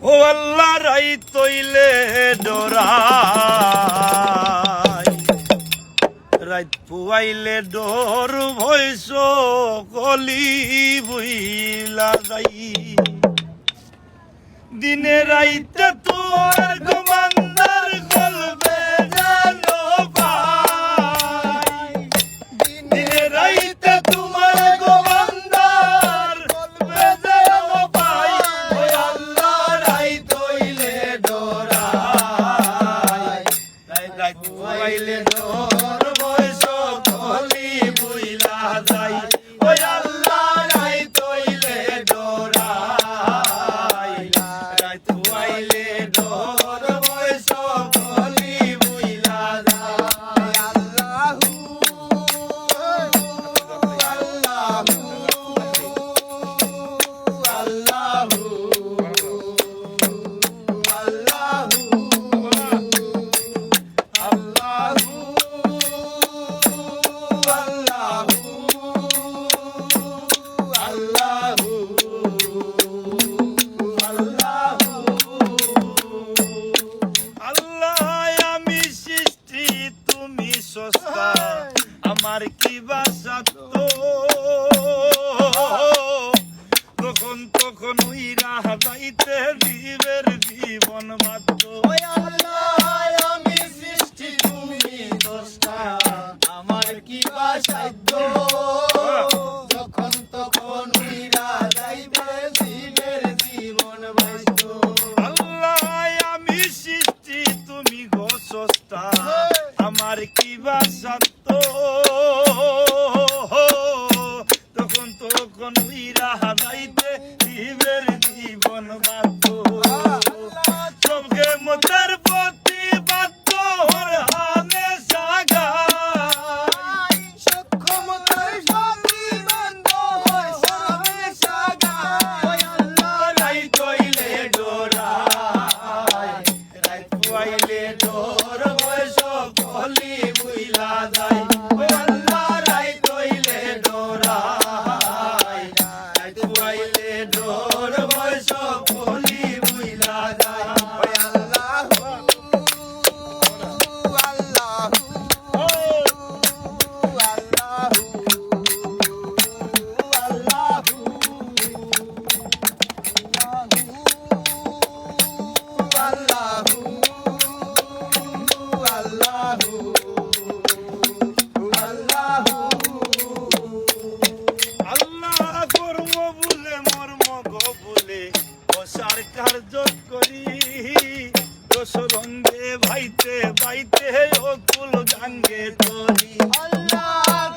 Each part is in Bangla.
ও আল্লাহ রাই তৈলে ডোরাই রাত পুয়াইলে ডোর ভয়স কলি বুইলা যাই দিনে রাইতে তোর কমান্দার গলবে জানো ভাই দিনে রাইতে তোমার কমান্দার গলবে জানো ভাই ও আল্লাহ রাই তৈলে ডোরাই রাত পুয়াইলে ডোর ভয়স কলি বুইলা যাই ও আল্লাহ রাই তৈলে ডোরাই রাত পুয়াইলে ডোর ভয়স কলি বুইলা যাই আল্লাহু আল্লাহু আল্লাহ আমি সৃষ্টি তুমি সস্তা আমার কি বাসা তো তখন তখন উইরা যাইতে দিবের জীবন মাত্র আমি সৃষ্টি তুমি দোষটা আমার কি বা সাধ্য যখন তখন উইরা যাইবে জীবের জীবন বাঁচত আল্লাহ আমি সৃষ্টি তুমি গো সস্তা আমার কি বাসা তো তখন তখন উইরা যাইতে দিবের জীবন মাত্র সবকে মতার প্রতি বাধ্য হামে সাগাই সক্ষমতার সঙ্গী বান্ধব হয় হমেশা গায় আল্লাহ রাই তৈলে ডোরাই রাই পুয়াইলে ডোর বয়স কলি বুইলা যাই ও আল্লাহ রাই তৈলে ডোরাই রাই পুয়াইলে ডোর বয়স কলি বুইলা যাই আল্লাহ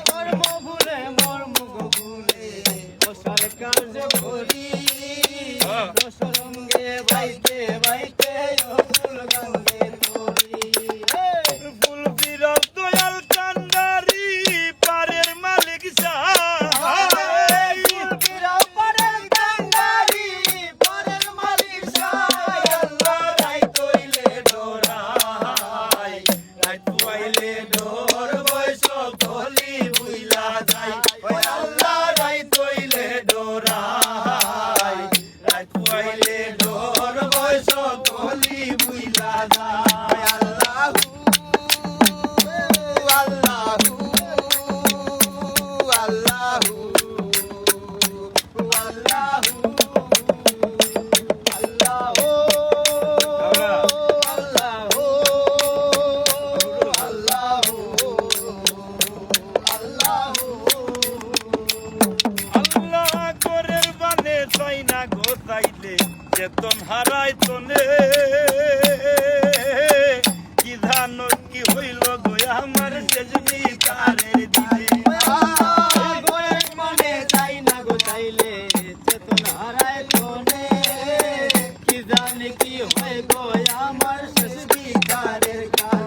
কর্ম বলে মর্ম বলে অসার কার্য করি দোষ রঙ্গে ভাইতে বাইতে অকুল গাঙ্গে তরি ফুল বিরল দয়াল কান্ডারি পারের মালিক সাহাই আল্লাহ রাই তৈলে ডোরাই রাই পুয়াইলে ডোর বয়স কলি বুইলা যাই ও আল্লাহ রাই তৈলে ডোরাই রাই পুয়াইলে ডোর বয়স কলি বুইলা যাই আল্লাহ করের বানে চাই না গো তাইলে চেতন হারাই তনে কি ধান কি হইল গো আমার সেজনি কারের দিলে কি জানি কি হয় গো আমার শেষ বিকারের কারণ